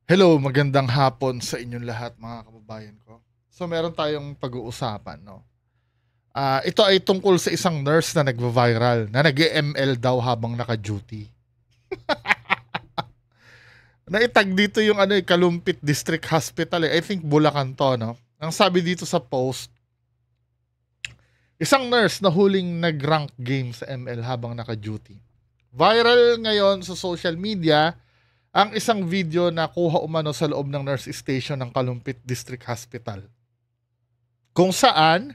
Hello, magandang hapon sa inyong lahat mga kababayan ko. So meron tayong pag-uusapan, no? Ito ay tungkol sa isang nurse na nagva-viral na nag-ML daw habang naka-duty. Naitag dito yung Kalumpit District Hospital eh. I think Bulacan to, no? Ang sabi dito sa post, isang nurse na huling nag-rank game sa ML habang naka-duty. Viral ngayon sa social media ang isang video na kuha umano sa loob ng nurse station ng Kalumpit District Hospital, kung saan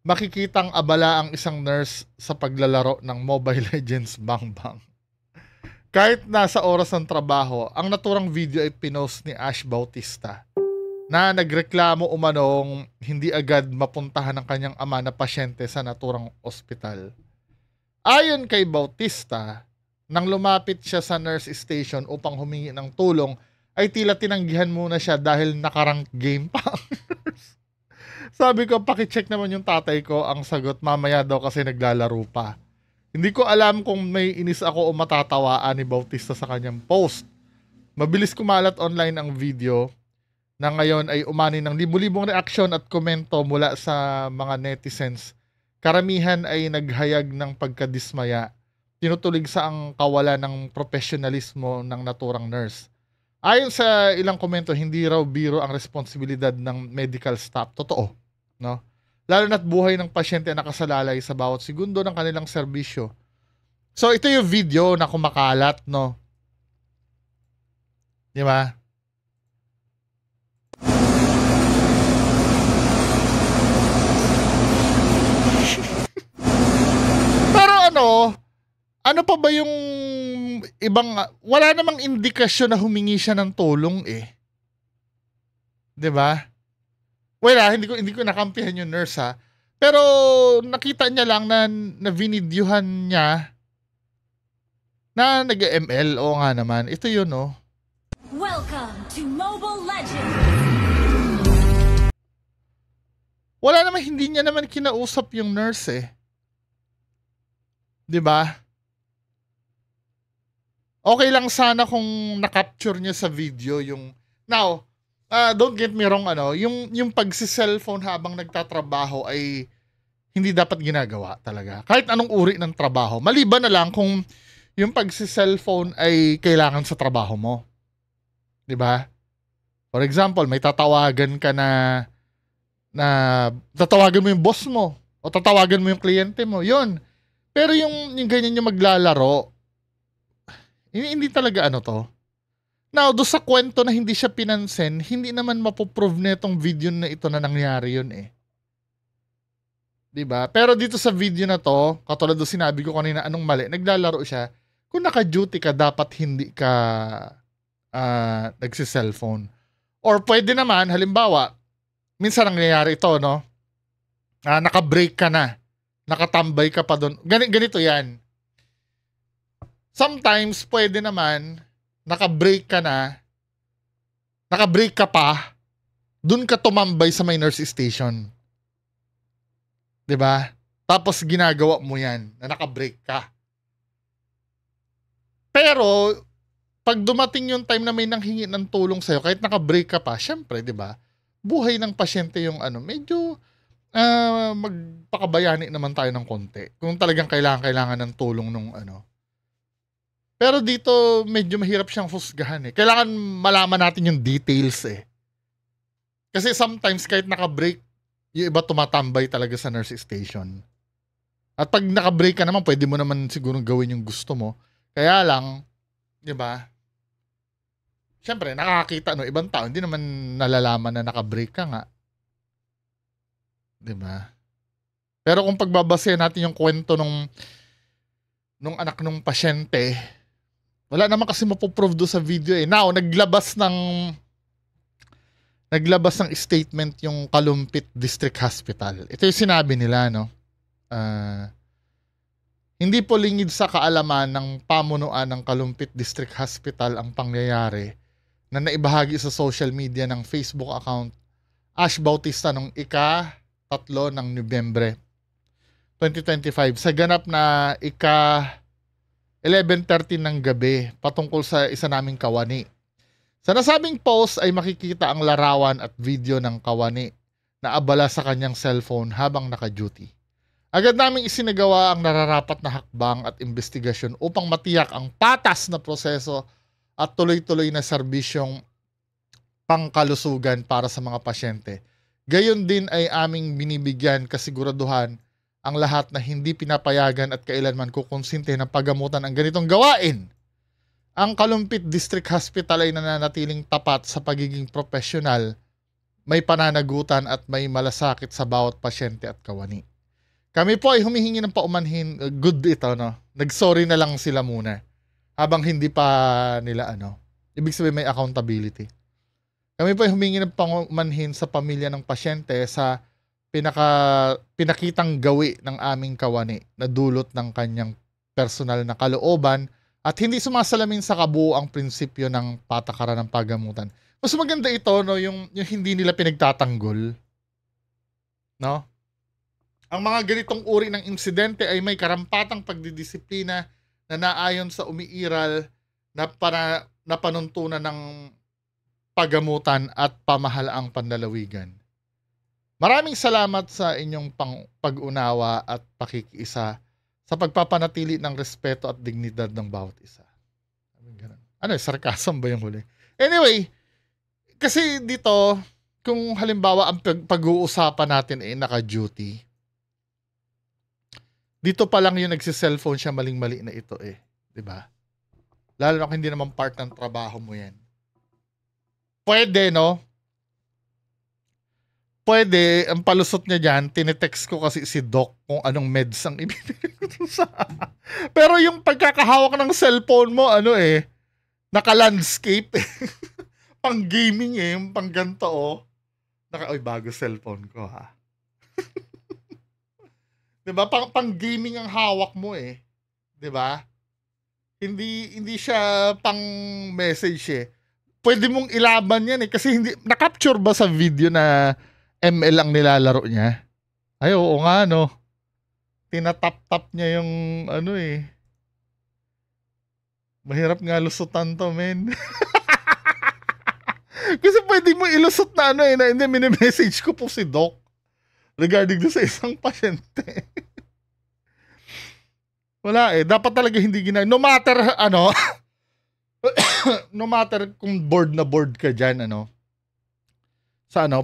makikitang abala ang isang nurse sa paglalaro ng Mobile Legends Bang Bang. Kahit nasa oras ng trabaho, ang naturang video ay pinost ni Ash Bautista na nagreklamo umanong hindi agad mapuntahan ng kanyang ama na pasyente sa naturang ospital. Ayon kay Bautista, nang lumapit siya sa nurse station upang humingi ng tulong, ay tila tinanggihan muna siya dahil nakarank game pa ang nurse. Sabi ko, pakicheck naman yung tatay ko. Ang sagot, mamaya daw kasi naglalaro pa. Hindi ko alam kung may inis ako o matatawaan ni Bautista sa kanyang post. Mabilis kumalat online ang video na ngayon ay umani ng libu-libong reaksyon at komento mula sa mga netizens. Karamihan ay naghayag ng pagkadismaya, tinutulig sa ang kawalan ng profesionalismo ng naturang nurse. Ayon sa ilang komento, hindi raw biro ang responsibilidad ng medical staff. Totoo, no? Lalo na't buhay ng pasyente nakasalalay sa bawat segundo ng kanilang serbisyo. So ito yung video na kumakalat, no? Di ba? Pero ano pa ba yung ibang, wala namang indikasyon na humingi siya ng tulong eh. 'Di ba? Wala, hindi ko nakampihan yung nurse ha. Pero nakita niya lang na vinidyuhan niya na nag-ML. Oo nga naman. Ito yun, oh. Welcome to Mobile Legends! Wala naman, hindi niya naman kinausap yung nurse eh. 'Di ba? Okay lang sana kung na-capture niya sa video yung... Now, don't get me wrong, yung pagsi-cellphone habang nagtatrabaho ay hindi dapat ginagawa talaga. Kahit anong uri ng trabaho. Maliban na lang kung yung pagsi-cellphone ay kailangan sa trabaho mo. 'Di ba? For example, may tatawagan ka na tatawagan mo yung boss mo o tatawagan mo yung kliyente mo. 'Yun. Pero yung ganyan yung maglalaro, hindi talaga to. Now, do sa kwento na hindi siya pinansin, hindi naman mapoprove na itong video na ito na nangyari yun eh. 'Di ba? Pero dito sa video na to, katulad do sinabi ko kanina, anong mali? Naglalaro siya. Kung naka-duty ka, dapat hindi ka nagsi-cellphone. Or pwede naman, halimbawa, minsan nangyayari ito, no? Naka-break ka na. Nakatambay ka pa doon. Ganito yan. Sometimes, pwede naman, naka-break ka na, naka-break ka pa, dun ka tumambay sa may nurse station. 'Di ba? Tapos ginagawa mo yan, na naka-break ka. Pero, pag dumating yung time na may nanghingi ng tulong sa'yo, kahit naka-break ka pa, syempre, 'di ba? Buhay ng pasyente yung medyo magpakabayani naman tayo ng konti. Kung talagang kailangan ng tulong nung Pero dito, medyo mahirap siyang husgahan eh. Kailangan malaman natin yung details eh. Kasi sometimes, kahit naka-break, yung iba tumatambay talaga sa nurse station. At pag naka-break ka naman, pwede mo naman siguro gawin yung gusto mo. Kaya lang, di ba? Siyempre, nakakita ibang tao, hindi naman nalalaman na naka-break ka nga. Di ba? Pero kung pagbabasehan natin yung kwento nung anak nung pasyente, wala naman kasi mapoprove do sa video eh. Now, naglabas ng statement yung Kalumpit District Hospital. Ito yung sinabi nila, no? Hindi po lingid sa kaalaman ng pamunuan ng Kalumpit District Hospital ang pangyayari na naibahagi sa social media ng Facebook account Ash Bautista noong ika-3 ng Nobyembre 2025 sa ganap na 11:30 ng gabi patungkol sa isa naming kawani. Sa nasabing post ay makikita ang larawan at video ng kawani na abala sa kanyang cellphone habang naka-duty. Agad naming isinagawa ang nararapat na hakbang at investigasyon upang matiyak ang patas na proseso at tuloy-tuloy na serbisyong pangkalusugan para sa mga pasyente. Gayon din ay aming binibigyan kasiguraduhan ang lahat na hindi pinapayagan at kailanman kukonsinte ng paggamutan ang ganitong gawain. Ang Kalumpit District Hospital ay nananatiling tapat sa pagiging profesional, may pananagutan at may malasakit sa bawat pasyente at kawani. Kami po ay humihingi ng paumanhin, good ito, no? Nag-sorry na lang sila muna habang hindi pa nila ibig sabihin may accountability. Kami po ay humingi ng paumanhin sa pamilya ng pasyente sa pinakitang gawi ng aming kawani na dulot ng kanyang personal na kalooban at hindi sumasalamin sa kabuuang prinsipyo ng patakaran ng paggamutan. Mas maganda ito, no, yung hindi nila pinagtatanggol. No? Ang mga ganitong uri ng insidente ay may karampatang pagdidisiplina na naayon sa umiiral na panuntunan ng paggamutan at pamahalaang panlalawigan. Maraming salamat sa inyong pag-unawa at pakikiisa sa pagpapanatili ng respeto at dignidad ng bawat isa. Sarcasm ba yung huli? Anyway, kasi dito, kung halimbawa ang pag-uusapan natin ay naka-duty, dito pa lang yung nagsi-cellphone siya maling-mali na ito diba? Lalo na kung hindi naman part ng trabaho mo yan. Pwede, no? Pwede, ang palusot niya dyan, tinetext ko kasi si Doc kung anong meds ang ibinigay ko sa. Pero yung pagkakahawak ng cellphone mo, naka-landscape pang gaming yung pang ganito bago cellphone ko ha. Diba? Pang gaming ang hawak mo Diba? Hindi siya pang message Pwede mong ilaban yan kasi hindi, na-capture ba sa video na ML ang nilalaro niya? Ay, oo nga, no? Tinatap-tap niya yung mahirap nga lusutan to, men. Kasi pwede mo ilusot na na hindi, mini-message ko po si Doc regarding do sa isang pasyente. Wala dapat talaga hindi no matter no matter kung bored na bored ka dyan,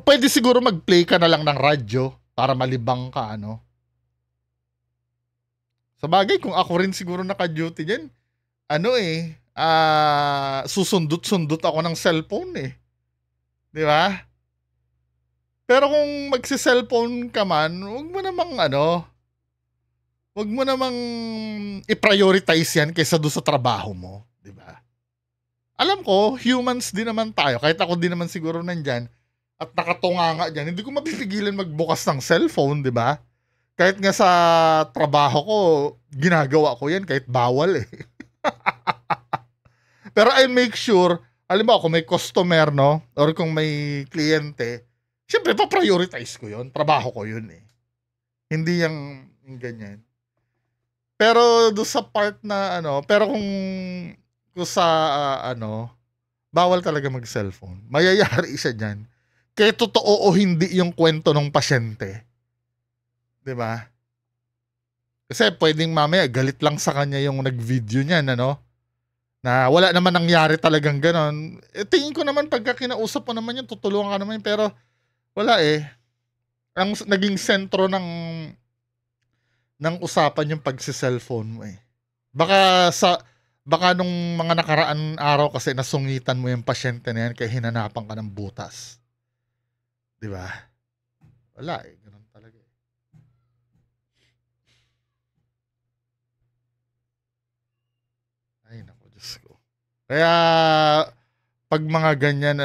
pwede siguro mag-play ka na lang ng radyo para malibang ka, Sa bagay, kung ako rin siguro naka-duty dyan, susundot-sundot ako ng cellphone Di ba? Pero kung magsi-cellphone ka man, wag mo namang i-prioritize yan kaysa doon sa trabaho mo, di ba? Alam ko, humans din naman tayo, kahit ako din naman siguro nandyan, at nakatunganga dyan, hindi ko mapipigilan magbukas ng cellphone, di ba? Kahit nga sa trabaho ko, ginagawa ko yan kahit bawal Pero I make sure, alam mo, kung may customer, no? Or kung may kliyente, siyempre, pa-prioritize ko yun. Trabaho ko yun Hindi yung ganyan. Pero do sa part na pero kung sa bawal talaga mag-cellphone. Mayayari siya diyan. Kaya totoo o hindi yung kwento ng pasyente. 'Di ba? Kasi pwedeng mamaya galit lang sa kanya yung nag-video niyan, na wala naman nangyari talagang ganon. Tingin ko naman pagka kinausap mo naman yun, tutulungan ka naman yun, pero wala Ang naging sentro ng usapan yung pagsi-cellphone mo Baka nung mga nakaraan araw kasi nasungitan mo yung pasyente na yan kaya hinanapan ka ng butas. Di ba? Wala ganun talaga Ay, naku, Diyos ko. Kaya, pag mga ganyan,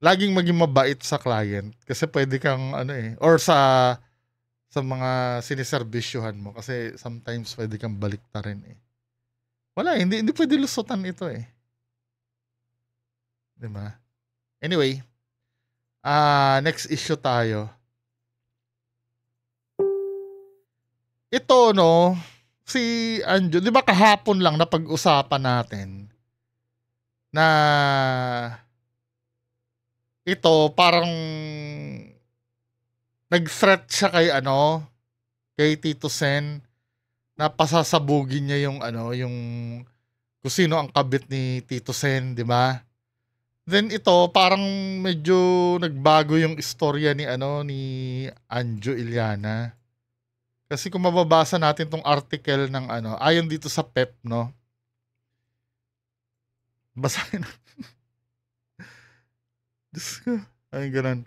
laging maging mabait sa client kasi pwede kang or sa mga siniservisyohan mo kasi sometimes pwede kang baliktarin Wala hindi pwede lusutan ito Di ba? Anyway, next issue tayo. Ito si Anjo, 'di ba kahapon lang napag-usapan natin na ito parang nag-threat siya kay kay Tito Sen na pasasabugin niya yung yung kung sino ang kabit ni Tito Sen, 'di ba? Then ito parang medyo nagbago yung istorya ni Anjo Iliana. Kasi kung mababasa natin tong article ng ayon dito sa PEP, no? Basahin natin. Diyos ko. Ay, ganun.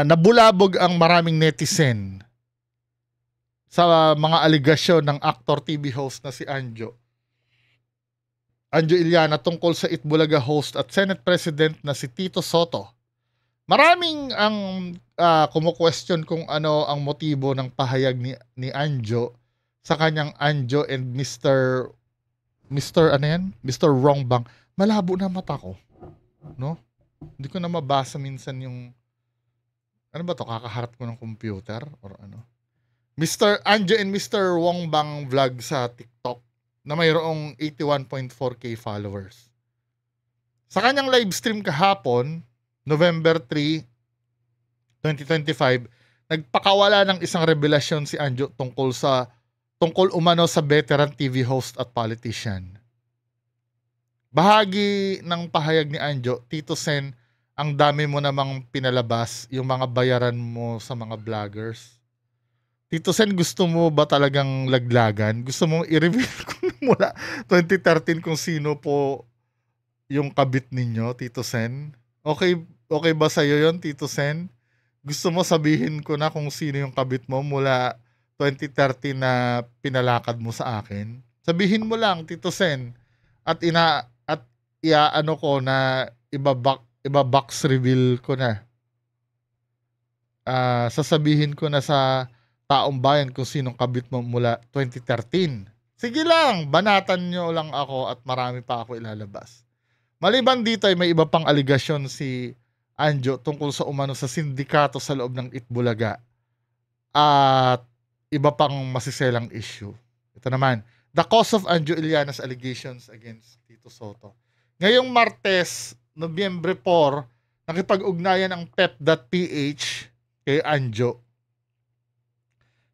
Nabulabog ang maraming netizen sa mga aligasyon ng actor TV host na si Anjo Iliana tungkol sa Itbulaga host at Senate President na si Tito Soto. Maraming ang kumu-question kung ano ang motibo ng pahayag ni Anjo sa kanyang Anjo and Mr. Mr. Wrongbang. Malabo na mata ko, no? Hindi ko na mabasa minsan yung ano ba to, kakaharap ko ng computer or ano. Mr. Anjo and Mr. Wrongbang vlog sa TikTok na mayroong 81.4k followers. Sa kanyang live stream kahapon, November 3, 2025, nagpakawala ng isang revelasyon si Anjo tungkol umano sa veteran TV host at politician. Bahagi ng pahayag ni Anjo, Tito Sen, ang dami mo namang pinalabas yung mga bayaran mo sa mga vloggers. Tito Sen, gusto mo ba talagang laglagan? Gusto mo i-reveal kung mula 2013 kung sino po yung kabit ninyo, Tito Sen? Okay ba sa'yo yun, Tito Sen? Gusto mo sabihin ko na kung sino yung kabit mo mula 2013 na pinalakad mo sa akin? Sabihin mo lang, Tito Sen. At iaano ko na iba-box reveal ko na. Sasabihin ko na sa taong bayan kung sinong kabit mo mula 2013. Sige lang, banatan nyo lang ako at marami pa ako ilalabas. Maliban dito ay may iba pang aligasyon si Anjo tungkol sa umano sa sindikato sa loob ng Itbulaga at iba pang masiselang issue. Ito naman, the cause of Anjo Iliana's allegations against Tito Soto. Ngayong Martes, Nobyembre 4, nakipag-ugnayan ang pep.ph kay Anjo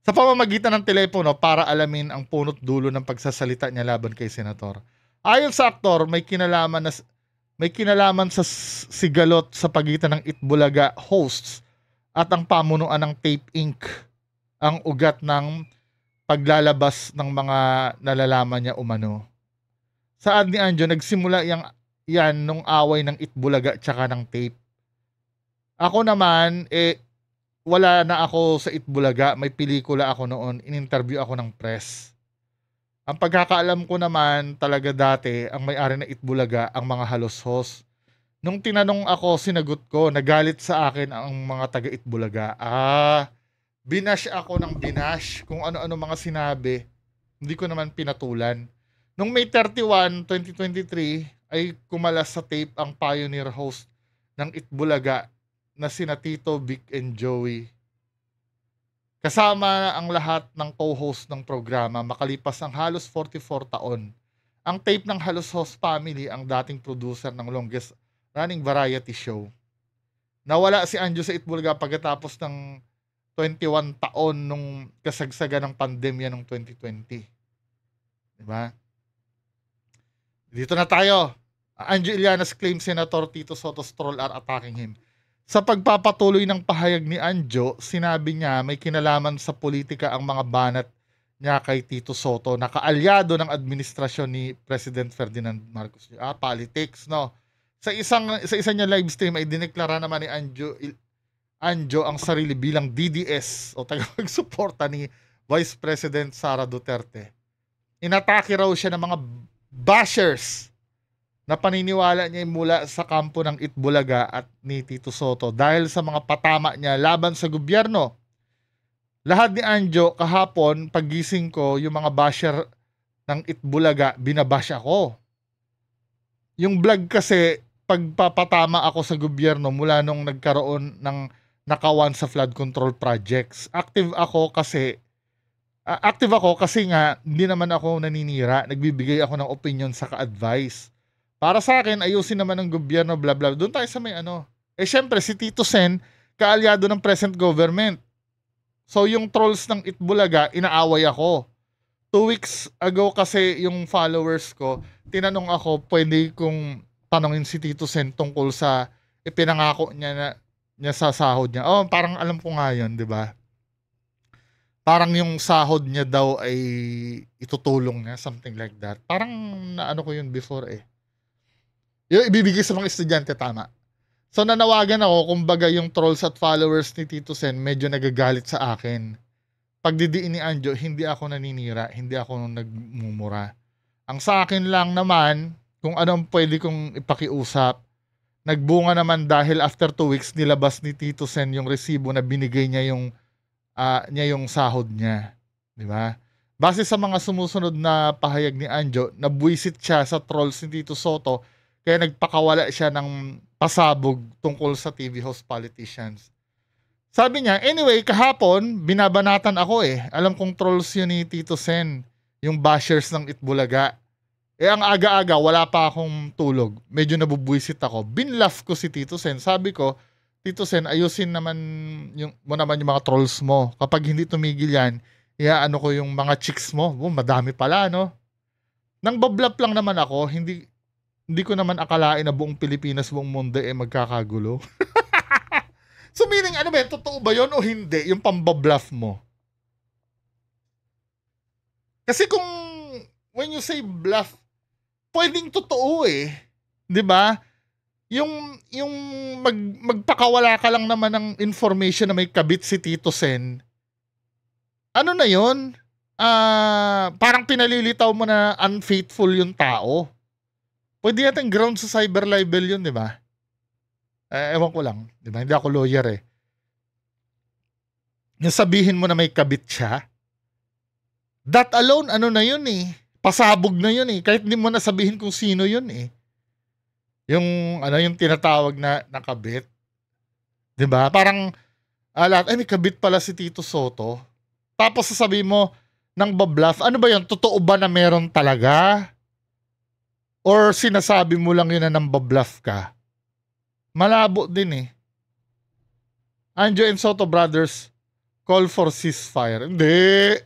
sa pamamagitan ng telepono para alamin ang punot dulo ng pagsasalita niya laban kay Senator. Ayon sa aktor, may kinalaman sa sigalot sa pagitan ng Itbulaga hosts at ang pamunuan ng Tape Inc. ang ugat ng paglalabas ng mga nalalaman niya umano. Saad ni Anjo, nagsimula yan nung away ng Itbulaga tsaka ng Tape. Ako naman, wala na ako sa Itbulaga, may pelikula ako noon, in-interview ako ng press. Ang pagkakaalam ko naman talaga dati, ang may-ari na Itbulaga, ang mga halos host. Nung tinanong ako, sinagot ko, nagalit sa akin ang mga taga Itbulaga. Binash ako ng binash, kung ano-ano mga sinabi, hindi ko naman pinatulan. Nung May 31, 2023, ay kumalas sa tape ang pioneer host ng Itbulaga na sina Tito, Vic, and Joey. Kasama ang lahat ng co-host ng programa makalipas ang halos 44 taon. Ang tape ng Halos Host Family ang dating producer ng longest running variety show. Nawala si Anjo sa Itbulaga pagkatapos ng 21 taon nung kasagsagan ng pandemya ng 2020. Diba? Dito na tayo. Anjo Iliana's claim Senator Tito Soto's troll are attacking him. Sa pagpapatuloy ng pahayag ni Anjo, sinabi niya may kinalaman sa politika ang mga banat niya kay Tito Soto na kaalyado ng administrasyon ni President Ferdinand Marcos. Politics, no? Sa isa niya live stream ay dineklara naman ni Anjo ang sarili bilang DDS o tagapagsuporta ni Vice President Sara Duterte. Inatake raw siya ng mga bashers na paniniwala niya mula sa kampo ng Itbulaga at ni Tito Soto dahil sa mga patama niya laban sa gobyerno. Lahat ni Anjo, kahapon, paggising ko, yung mga basher ng Itbulaga, binabash ako. Yung vlog kasi, pagpapatama ako sa gobyerno mula nung nagkaroon ng nakawan sa flood control projects. Active ako kasi Active ako kasi nga hindi naman ako naninira, nagbibigay ako ng opinion saka advice. Para sa akin, ayusin naman ng gobyerno, bla bla. Doon tayo sa may ano. Eh syempre, si Tito Sen, kaalyado ng present government. So yung trolls ng Itbulaga, inaaway ako. 2 weeks ago kasi yung followers ko, tinanong ako, pwede kong tanongin si Tito Sen tungkol sa ipinangako niya sa sahod niya. Oh, parang alam ko nga yun, di ba? Parang yung sahod niya daw ay itutulong niya, something like that. Parang naano ko yun before eh. Yung ibibigay sa mga estudyante, tama. So nanawagan ako, kumbaga yung trolls at followers ni Tito Sen medyo nagagalit sa akin. Pagdidiin ni Anjo, hindi ako naninira, hindi ako nagmumura. Ang sa akin lang naman, kung anong pwede kong ipakiusap, nagbunga naman dahil after 2 weeks nilabas ni Tito Sen yung resibo na binigay niya yung sahod niya, di ba? Base sa mga sumusunod na pahayag ni Anjo, nabwisit siya sa trolls ni Tito Soto kaya nagpakawala siya ng pasabog tungkol sa TV host politicians. Sabi niya, anyway, kahapon binabanatan ako eh. Alam kong trolls yun ni Tito Sen, yung bashers ng Itbulaga. Eh ang aga-aga, wala pa akong tulog. Medyo nabubwisit ako. Binlaugh ko si Tito Sen. Sabi ko, Tito Sen, ayusin naman yung mga trolls mo. Kapag hindi tumigil yan, iaano ko yung mga chicks mo. Oh, madami pala, no? Nang bablap lang naman ako, hindi ko naman akalain na buong Pilipinas, buong mundo magkakagulo. So meaning, ano ba, totoo ba yun o hindi? Yung pambabluff mo. Kasi kung, when you say bluff, pwedeng totoo eh. 'Di ba? Yung magpakawala ka lang naman ng information na may kabit si Tito Sen. Ano na 'yon? Parang pinalilitaw mo na unfaithful yung tao. Pwede natin ground sa cyber libel yun, 'di ba? Ewan ko lang, 'di ba? Hindi ako lawyer eh. Yung sabihin mo na may kabit siya, that alone, ano na yun eh. Pasabog na yun eh. Kahit hindi mo na sabihin kung sino yun eh. Yung tinatawag na nakabit. 'Di ba? Parang lahat, ay may kabit pala si Tito Soto. Tapos sasabihin mo nang babluff, ano ba 'yon? Totoo ba na meron talaga? Or sinasabi mo lang yun na nang babluff ka? Malabo din eh. Anjo and Soto brothers call for ceasefire. Hindi.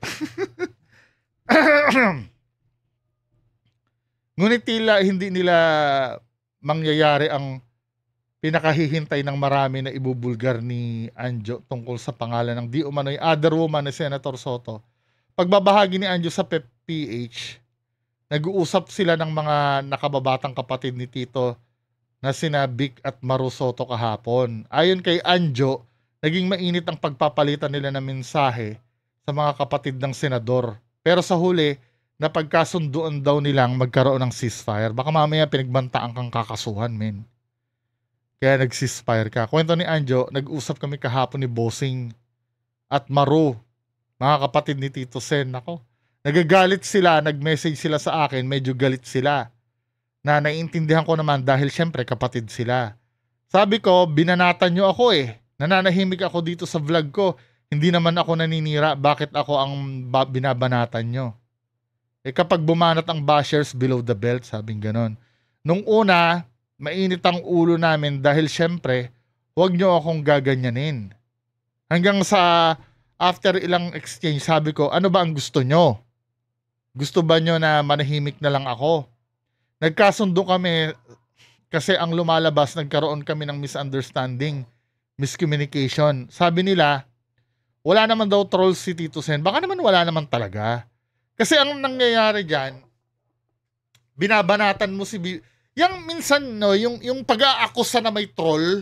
Ngunit tila hindi nila mangyayari ang pinakahihintay ng marami na ibubulgar ni Anjo tungkol sa pangalan ng di umano'y other woman ni Senator Soto. Pagbabahagi ni Anjo sa PH, nag-uusap sila ng mga nakababatang kapatid ni Tito na sina Vic at Maru Soto kahapon. Ayon kay Anjo, naging mainit ang pagpapalitan nila ng mensahe sa mga kapatid ng senador. Pero sa huli, napagkasunduan daw nilang magkaroon ng ceasefire. Baka mamaya pinagbantaan kang kakasuhan, men. Kaya nag-ceasefire ka. Kwento ni Anjo, nag-usap kami kahapon ni Bossing at Maru, mga kapatid ni Tito Sen. Ako, nagagalit sila, nag-message sila sa akin, medyo galit sila. Na naiintindihan ko naman dahil syempre kapatid sila. Sabi ko, binanatan nyo ako eh. Nananahimik ako dito sa vlog ko. Hindi naman ako naninira, bakit ako ang binabanatan nyo? Eh kapag bumanat ang bashers below the belt, sabing ganon. Nung una, mainit ang ulo namin dahil syempre, huwag nyo akong gaganyanin. Hanggang sa after ilang exchange, sabi ko, ano ba ang gusto nyo? Gusto ba nyo na manahimik na lang ako? Nagkasundo kami kasi ang lumalabas, nagkaroon kami ng misunderstanding, miscommunication. Sabi nila, wala naman daw trolls si Tito Sen. Baka naman wala naman talaga. Kasi ang nangyayari dyan, binabanatan mo yung minsan, no, yung pag-aakusa na may troll,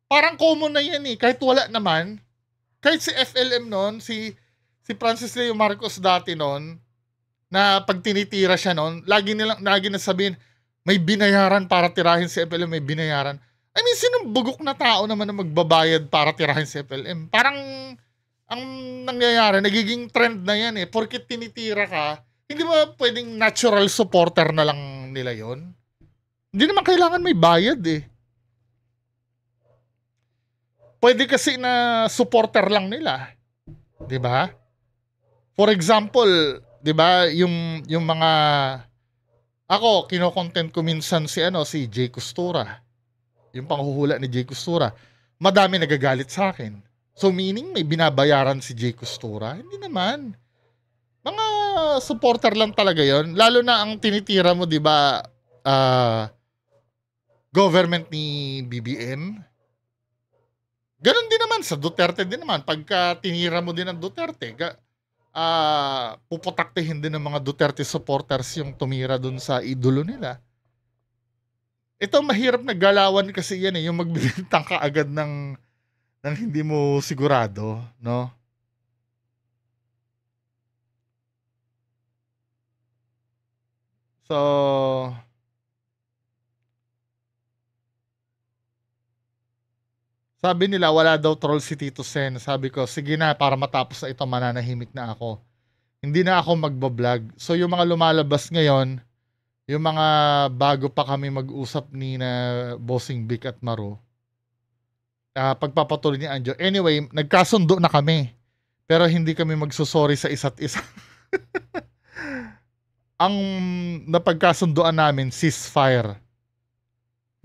parang common na yan eh. Kahit wala naman. Kahit si FLM noon, si Francis Leo Marcos dati noon, na pag tinitira siya noon, lagi na sabihin, may binayaran para tirahin si FLM, may binayaran. I mean, sinong bugok na tao naman na magbabayad para tirahin si FLM? Parang, ang nangyayari, nagiging trend na yan eh. Porket tinitira ka, hindi ba pwedeng natural supporter na lang nila yon? Hindi naman kailangan may bayad eh. Pwede kasi na supporter lang nila. 'Di ba? For example, 'di ba, yung mga ako kino-content ko minsan si Jay Costura. Yung panghuhula ni Jay Costura. Madami nagagalit sa akin. So meaning may binabayaran si Jay Costura? Hindi naman. Mga supporter lang talaga 'yon. Lalo na ang tinitira mo, 'di ba, government ni BBM. Ganon din naman sa Duterte din naman. Pagka tinira mo din ang Duterte, puputaktihin din ng mga Duterte supporters yung tumira dun sa idolo nila. Ito mahirap na galawan kasi yan yung magbibintang ka agad ng hindi mo sigurado, no? So, sabi nila wala daw troll si Tito Sen. Sabi ko, sige na, para matapos na ito, mananahimik na ako. Hindi na ako magbablog. So yung mga lumalabas ngayon, yung mga bago pa kami mag-usap ni na Bossing Vic at Maru, pagpapatuloy ni Anjo. Anyway, nagkasundo na kami. Pero hindi kami magsusorry sa isa't isa. Ang napagkasundoan namin, ceasefire.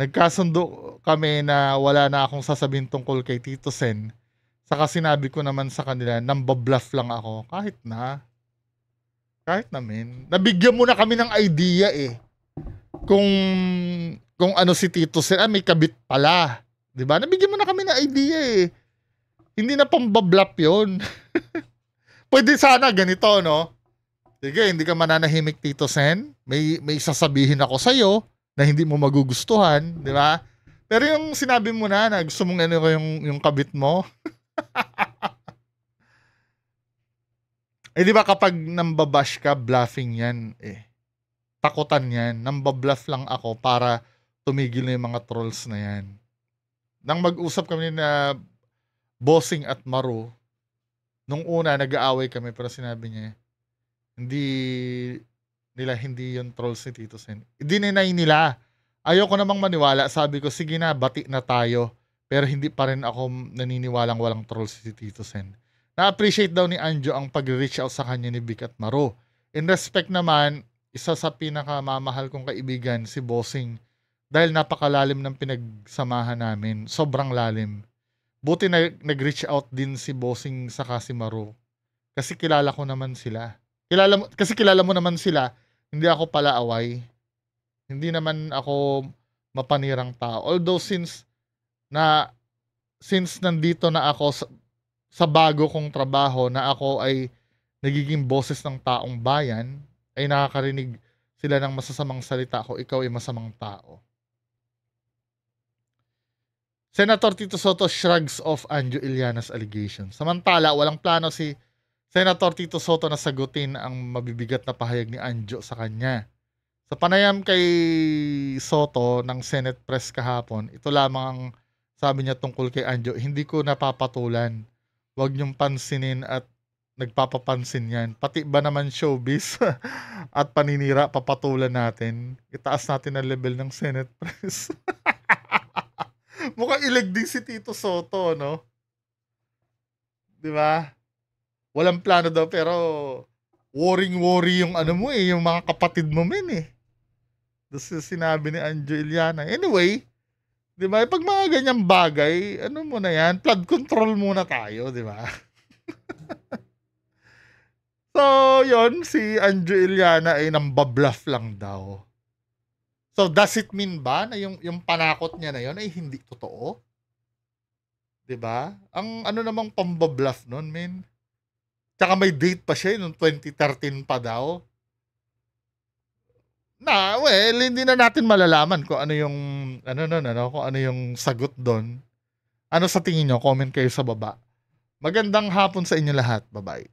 Nagkasundo kami na wala na akong sasabihin tungkol kay Tito Sen. Saka sinabi ko naman sa kanila, nambabluff lang ako. Kahit na, men. Nabigyan mo na kami ng idea eh. Kung ano si Tito Sen, may kabit pala. 'Di ba? Nabigyan mo na kami ng idea eh. Hindi na pambabluff 'yon. Pwede sana ganito, no? Sige, hindi ka mananahimik, Tito Sen. May sasabihin ako sa iyo na hindi mo magugustuhan, 'di ba? Pero yung sinabi mo na gusto mong ano yung kabit mo. Di ba kapag nambabash ka, bluffing 'yan eh. Takutan 'yan. Nambabluff lang ako para tumigil na yung mga trolls na 'yan. Nang mag-usap kami na Bossing at Maru, nung una nag-aaway kami pero sinabi niya, hindi yung trolls ni Tito Sen. Dininay nila. Ayoko namang maniwala. Sabi ko, sige na, bati na tayo. Pero hindi pa rin ako naniniwalang walang trolls si Tito Sen. Na-appreciate daw ni Anjo ang pag-reach out sa kanya ni Vic at Maru. In respect naman, isa sa pinakamamahal kong kaibigan, si Bossing. Dahil napakalalim ng pinagsamahan namin. Sobrang lalim. Buti na nag-reach out din si Bossing sa si Maru. Kasi kilala ko naman sila. Kilala mo naman sila. Hindi ako pala away. Hindi naman ako mapanirang tao. Although since nandito na ako sa bago kong trabaho na ako ay nagiging boses ng taong bayan, ay nakakarinig sila ng masasamang salita ko, ikaw ay masamang tao. Senator Tito Soto shrugs off Anjo Iliana's allegation. Samantala, walang plano si Senator Tito Soto na sagutin ang mabibigat na pahayag ni Anjo sa kanya. Sa panayam kay Soto ng Senate Press kahapon, ito lamang ang sabi niya tungkol kay Anjo, hindi ko napapatulan. Huwag niyong pansinin at nagpapapansin yan. Pati ba naman showbiz at paninira, papatulan natin. Itaas natin ang level ng Senate Press. Mukhang ilig din si Tito Soto, no? Di ba? Walang plano daw, pero worry yung ano mo eh, yung mga kapatid mo men eh. Doon sinabi ni Anjo Iliana. Anyway, di ba? Pag mga ganyang bagay, ano mo na yan, flood control muna tayo, di ba? So, yon si Anjo Iliana ay nambabluff lang daw. So, does it mean ba na yung panakot niya na yon ay hindi totoo? Diba? Ang ano namang pambabluff nun, men. Tsaka may date pa siya, noong 2013 pa daw. Well, hindi na natin malalaman kung ano yung, kung ano yung sagot doon. Ano sa tingin nyo? Comment kayo sa baba. Magandang hapon sa inyo lahat. Bye-bye.